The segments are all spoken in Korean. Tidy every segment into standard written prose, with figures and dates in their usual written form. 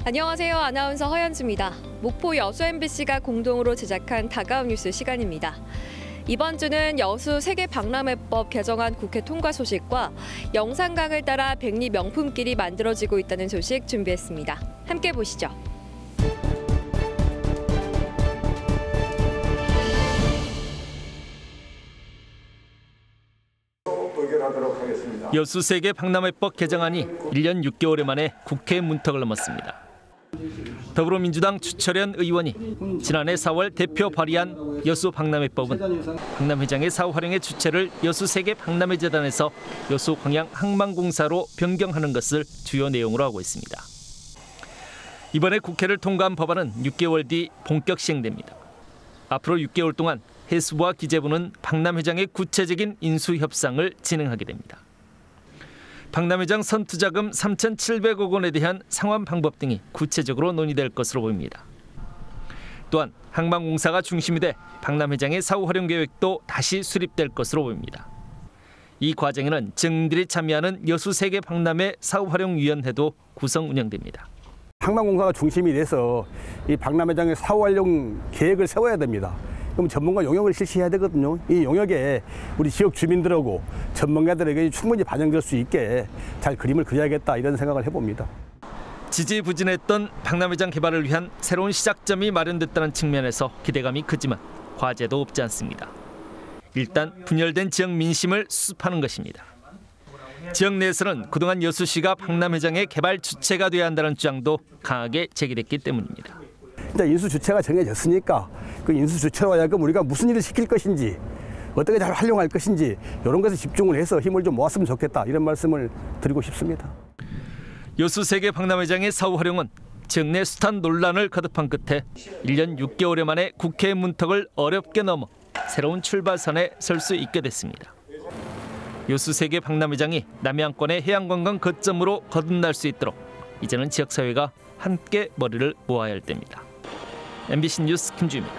안녕하세요. 아나운서 허연주입니다. 목포 여수 MBC가 공동으로 제작한 다가온 뉴스 시간입니다. 이번 주는 여수 세계 박람회법 개정안 국회 통과 소식과 영산강을 따라 백리 명품길이 만들어지고 있다는 소식 준비했습니다. 함께 보시죠. 여수 세계 박람회법 개정안이 1년 6개월 만에 국회 문턱을 넘었습니다. 더불어민주당 추철현 의원이 지난해 4월 대표 발의한 여수 박람회법은 박람회장의 사후 활용의 주체를 여수 세계 박람회재단에서 여수 광양 항만공사로 변경하는 것을 주요 내용으로 하고 있습니다. 이번에 국회를 통과한 법안은 6개월 뒤 본격 시행됩니다. 앞으로 6개월 동안 해수부와 기재부는 박람회장의 구체적인 인수 협상을 진행하게 됩니다. 박람회장 선투자금 3,700억 원에 대한 상환 방법 등이 구체적으로 논의될 것으로 보입니다. 또한 항만공사가 중심이 돼 박람회장의 사후 활용 계획도 다시 수립될 것으로 보입니다. 이 과정에는 증인들이 참여하는 여수 세계 박람회 사후 활용 위원회도 구성 운영됩니다. 항만공사가 중심이 돼서 이 박람회장의 사후 활용 계획을 세워야 됩니다. 그럼 전문가 용역을 실시해야 되거든요. 이 용역에 우리 지역 주민들하고 전문가들에게 충분히 반영될 수 있게 잘 그림을 그려야겠다 이런 생각을 해봅니다. 지지부진했던 박람회장 개발을 위한 새로운 시작점이 마련됐다는 측면에서 기대감이 크지만 과제도 없지 않습니다. 일단 분열된 지역 민심을 수습하는 것입니다. 지역 내에서는 그동안 여수시가 박람회장의 개발 주체가 돼야 한다는 주장도 강하게 제기됐기 때문입니다. 일단 인수 주체가 정해졌으니까 그 인수 주체로 하여금 우리가 무슨 일을 시킬 것인지 어떻게 잘 활용할 것인지 이런 것에 집중을 해서 힘을 좀 모았으면 좋겠다 이런 말씀을 드리고 싶습니다. 여수 세계 박람회장의 사후 활용은 지역 내 숱한 논란을 거듭한 끝에 1년 6개월 만에 국회 문턱을 어렵게 넘어 새로운 출발선에 설 수 있게 됐습니다. 여수 세계 박람회장이 남해안권의 해양관광 거점으로 거듭날 수 있도록 이제는 지역사회가 함께 머리를 모아야 할 때입니다. MBC 뉴스 김주입니다.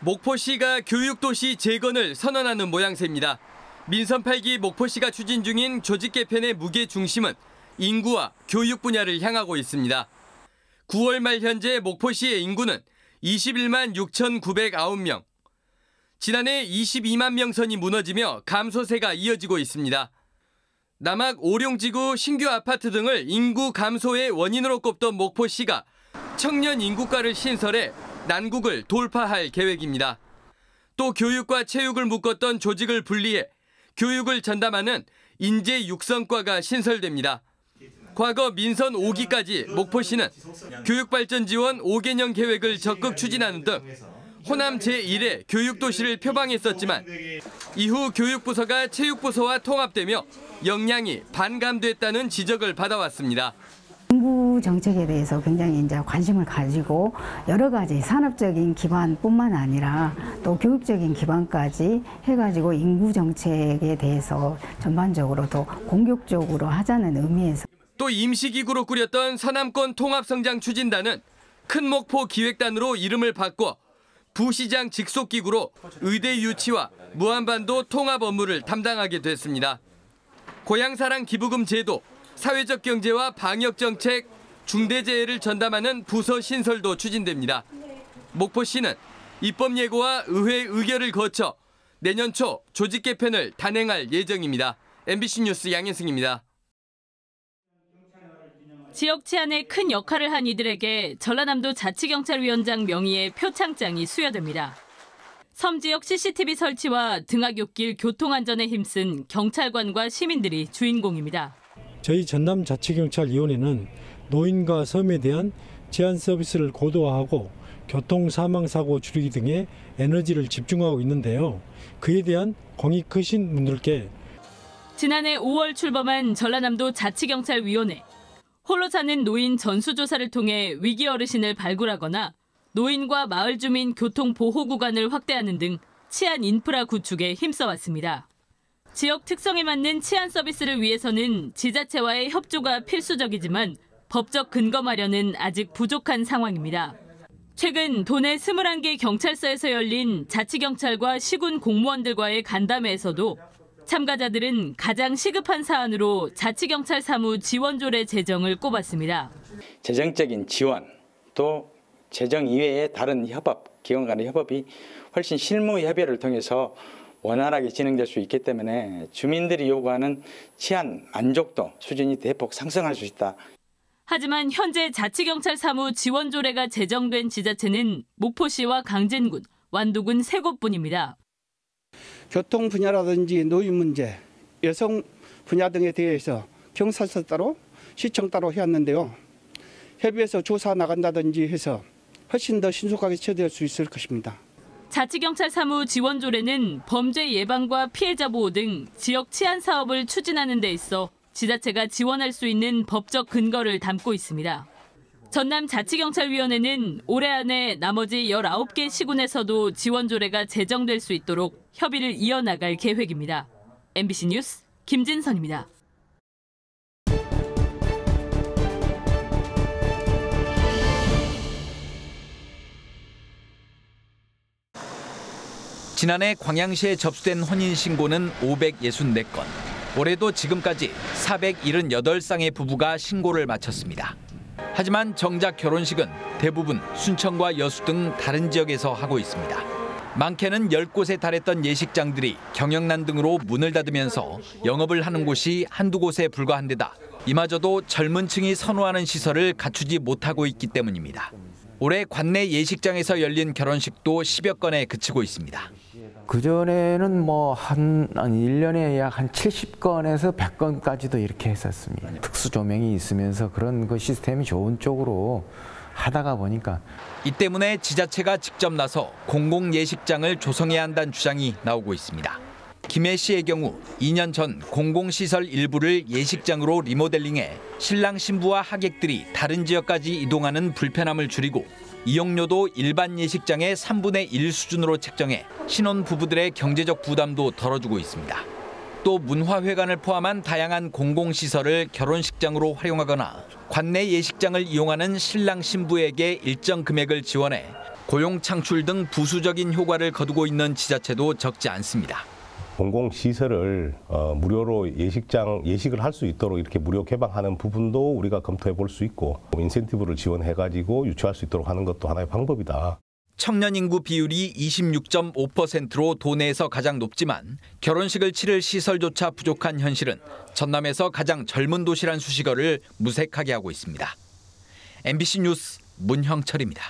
목포시가 교육도시 재건을 선언하는 모양새입니다. 민선 8기 목포시가 추진 중인 조직 개편의 무게 중심은 인구와 교육 분야를 향하고 있습니다. 9월 말 현재 목포시의 인구는 21만 6,909명. 지난해 22만 명 선이 무너지며 감소세가 이어지고 있습니다. 남악 오룡지구 신규 아파트 등을 인구 감소의 원인으로 꼽던 목포시가 청년 인구과를 신설해 난국을 돌파할 계획입니다. 또 교육과 체육을 묶었던 조직을 분리해 교육을 전담하는 인재 육성과가 신설됩니다. 과거 민선 5기까지 목포시는 교육발전 지원 5개년 계획을 적극 추진하는 등 호남 제1의 교육도시를 표방했었지만 이후 교육부서가 체육부서와 통합되며 역량이 반감됐다는 지적을 받아왔습니다. 인구 정책에 대해서 굉장히 이제 관심을 가지고 여러 가지 산업적인 기반뿐만 아니라 또 교육적인 기반까지 해가지고 인구 정책에 대해서 전반적으로 더 공격적으로 하자는 의미에서 또 임시기구로 꾸렸던 서남권 통합성장추진단은 큰목포 기획단으로 이름을 바꿔 부시장 직속기구로 의대 유치와 무한반도 통합 업무를 담당하게 됐습니다. 고향사랑 기부금 제도, 사회적 경제와 방역정책, 중대재해를 전담하는 부서 신설도 추진됩니다. 목포시는 입법 예고와 의회 의결을 거쳐 내년 초 조직 개편을 단행할 예정입니다. MBC 뉴스 양현승입니다. 지역 치안에 큰 역할을 한 이들에게 전라남도 자치경찰위원장 명의의 표창장이 수여됩니다. 섬 지역 CCTV 설치와 등하굣길 교통안전에 힘쓴 경찰관과 시민들이 주인공입니다. 저희 전남자치경찰위원회는 노인과 섬에 대한 치안 서비스를 고도화하고 교통사망사고 줄이기 등의 에너지를 집중하고 있는데요. 그에 대한 공이 크신 분들께 지난해 5월 출범한 전라남도 자치경찰위원회. 홀로 사는 노인 전수조사를 통해 위기 어르신을 발굴하거나 노인과 마을 주민 교통 보호 구간을 확대하는 등 치안 인프라 구축에 힘써왔습니다. 지역 특성에 맞는 치안 서비스를 위해서는 지자체와의 협조가 필수적이지만 법적 근거 마련은 아직 부족한 상황입니다. 최근 도내 21개 경찰서에서 열린 자치경찰과 시군 공무원들과의 간담회에서도 참가자들은 가장 시급한 사안으로 자치경찰 사무 지원조례 제정을 꼽았습니다. 재정적인 지원, 또 재정 이외의 다른 협업, 기관 간의 협업이 훨씬 실무 협의를 통해서 원활하게 진행될 수 있기 때문에 주민들이 요구하는 치안 만족도 수준이 대폭 상승할 수 있다. 하지만 현재 자치경찰 사무 지원조례가 제정된 지자체는 목포시와 강진군, 완도군 3곳뿐입니다. 교통 분야라든지 노인 문제, 여성 분야 등에 대해서 경찰서 따로 시청 따로 해왔는데요. 협의해서 조사 나간다든지 해서 훨씬 더 신속하게 처리할 수 있을 것입니다. 자치경찰 사무 지원조례는 범죄 예방과 피해자 보호 등 지역 치안 사업을 추진하는 데 있어 지자체가 지원할 수 있는 법적 근거를 담고 있습니다. 전남자치경찰위원회는 올해 안에 나머지 19개 시군에서도 지원조례가 제정될 수 있도록 협의를 이어나갈 계획입니다. MBC 뉴스 김진선입니다. 지난해 광양시에 접수된 혼인신고는 564건. 올해도 지금까지 478쌍의 부부가 신고를 마쳤습니다. 하지만 정작 결혼식은 대부분 순천과 여수 등 다른 지역에서 하고 있습니다. 많게는 10곳에 달했던 예식장들이 경영난 등으로 문을 닫으면서 영업을 하는 곳이 한두 곳에 불과한 데다 이마저도 젊은 층이 선호하는 시설을 갖추지 못하고 있기 때문입니다. 올해 관내 예식장에서 열린 결혼식도 10여 건에 그치고 있습니다. 그전에는 한 1년에 약 한 70건에서 100건까지도 이렇게 했었습니다. 특수 조명이 있으면서 그런 그 시스템이 좋은 쪽으로 하다가 보니까 이 때문에 지자체가 직접 나서 공공 예식장을 조성해야 한다는 주장이 나오고 있습니다. 김해 씨의 경우 2년 전 공공시설 일부를 예식장으로 리모델링해 신랑 신부와 하객들이 다른 지역까지 이동하는 불편함을 줄이고 이용료도 일반 예식장의 3분의 1 수준으로 책정해 신혼 부부들의 경제적 부담도 덜어주고 있습니다. 또 문화회관을 포함한 다양한 공공시설을 결혼식장으로 활용하거나 관내 예식장을 이용하는 신랑 신부에게 일정 금액을 지원해 고용 창출 등 부수적인 효과를 거두고 있는 지자체도 적지 않습니다. 공공시설을 무료로 예식을 할 수 있도록 이렇게 무료 개방하는 부분도 우리가 검토해 볼 수 있고 인센티브를 지원해가지고 유치할 수 있도록 하는 것도 하나의 방법이다. 청년 인구 비율이 26.5%로 도내에서 가장 높지만 결혼식을 치를 시설조차 부족한 현실은 전남에서 가장 젊은 도시란 수식어를 무색하게 하고 있습니다. MBC 뉴스 문형철입니다.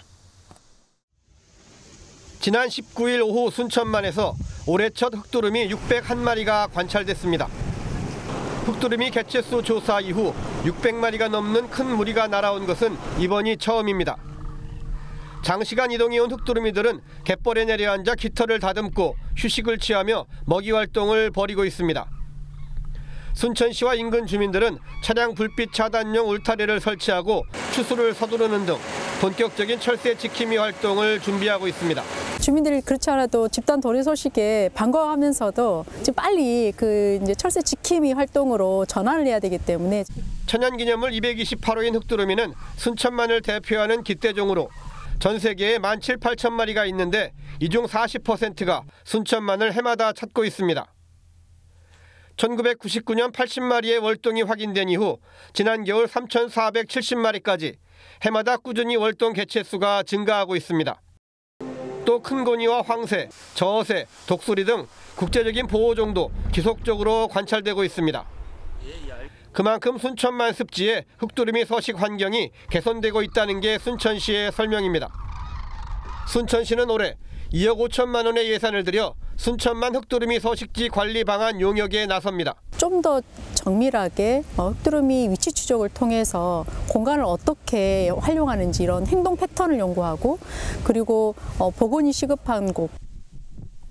지난 19일 오후 순천만에서 올해 첫 흑두루미 601마리가 관찰됐습니다. 흑두루미 개체수 조사 이후 600마리가 넘는 큰 무리가 날아온 것은 이번이 처음입니다. 장시간 이동해온 흑두루미들은 갯벌에 내려앉아 깃털을 다듬고 휴식을 취하며 먹이 활동을 벌이고 있습니다. 순천시와 인근 주민들은 차량 불빛 차단용 울타리를 설치하고 추수를 서두르는 등 본격적인 철새 지킴이 활동을 준비하고 있습니다. 주민들이 그렇지 않아도 집단 도래 소식에 반가워하면서도 지금 빨리 이제 철새 지킴이 활동으로 전환을 해야 되기 때문에 천연기념물 228호인 흑두루미는 순천만을 대표하는 깃대종으로 전 세계에 17,800마리가 있는데 이 중 40%가 순천만을 해마다 찾고 있습니다. 1999년 80마리의 월동이 확인된 이후 지난 겨울 3,470마리까지 해마다 꾸준히 월동 개체수가 증가하고 있습니다. 또 큰고니와 황새, 저어새, 독수리 등 국제적인 보호종도 지속적으로 관찰되고 있습니다. 그만큼 순천만 습지의 흑두루미 서식 환경이 개선되고 있다는 게 순천시의 설명입니다. 순천시는 올해 2억 5천만 원의 예산을 들여 순천만 흑두루미 서식지 관리 방안 용역에 나섭니다. 좀 더 정밀하게 흑두루미 위치 추적을 통해서 공간을 어떻게 활용하는지 이런 행동 패턴을 연구하고 그리고 복원이 시급한 곳.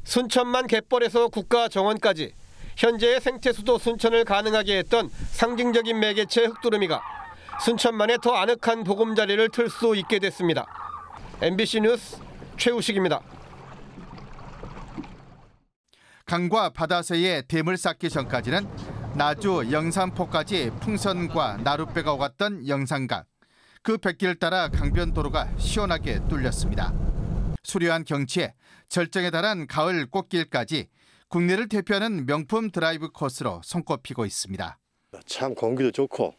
순천만 갯벌에서 국가 정원까지 현재의 생태수도 순천을 가능하게 했던 상징적인 매개체 흑두루미가 순천만의 더 아늑한 보금자리를 틀 수 있게 됐습니다. MBC 뉴스 최우식입니다. 강과 바다 사이에 댐을 쌓기 전까지는 나주 영산포까지 풍선과 나룻배가 오갔던 영산강. 그 뱃길을 따라 강변도로가 시원하게 뚫렸습니다. 수려한 경치에 절정에 달한 가을 꽃길까지 국내를 대표하는 명품 드라이브 코스로 손꼽히고 있습니다. 참 공기도 좋고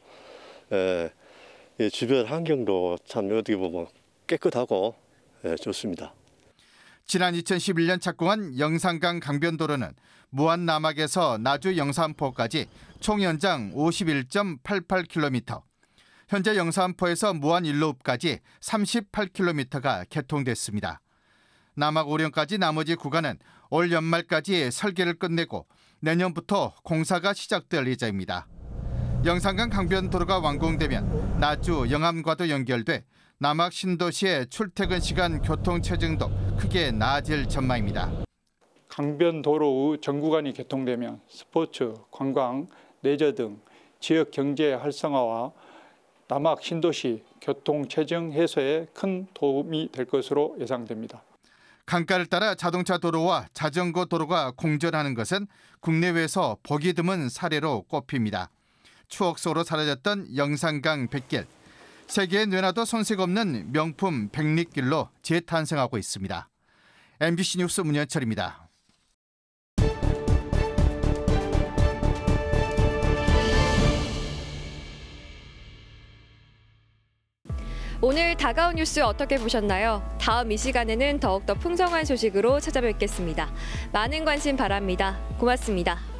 주변 환경도 참 어떻게 보면 깨끗하고 좋습니다. 지난 2011년 착공한 영산강 강변도로는 무안 남악에서 나주 영산포까지 총 연장 51.88km, 현재 영산포에서 무안 일로읍까지 38km가 개통됐습니다. 남악 오령까지 나머지 구간은 올 연말까지 설계를 끝내고 내년부터 공사가 시작될 예정입니다. 영산강 강변도로가 완공되면 나주 영암과도 연결돼 남악 신도시의 출퇴근 시간 교통 체증도 크게 나아질 전망입니다. 강변도로의 전 구간이 개통되면 스포츠, 관광, 레저 등 지역 경제 활성화와 남악 신도시 교통 체증 해소에 큰 도움이 될 것으로 예상됩니다. 강가를 따라 자동차 도로와 자전거 도로가 공존하는 것은 국내외에서 보기 드문 사례로 꼽힙니다. 추억 속으로 사라졌던 영산강 뱃길, 세계에 뇌나도 손색 없는 명품 백리길로 재탄생하고 있습니다. MBC 뉴스 문현철입니다. 오늘 다가온 뉴스 어떻게 보셨나요? 다음 이 시간에는 더욱더 풍성한 소식으로 찾아뵙겠습니다. 많은 관심 바랍니다. 고맙습니다.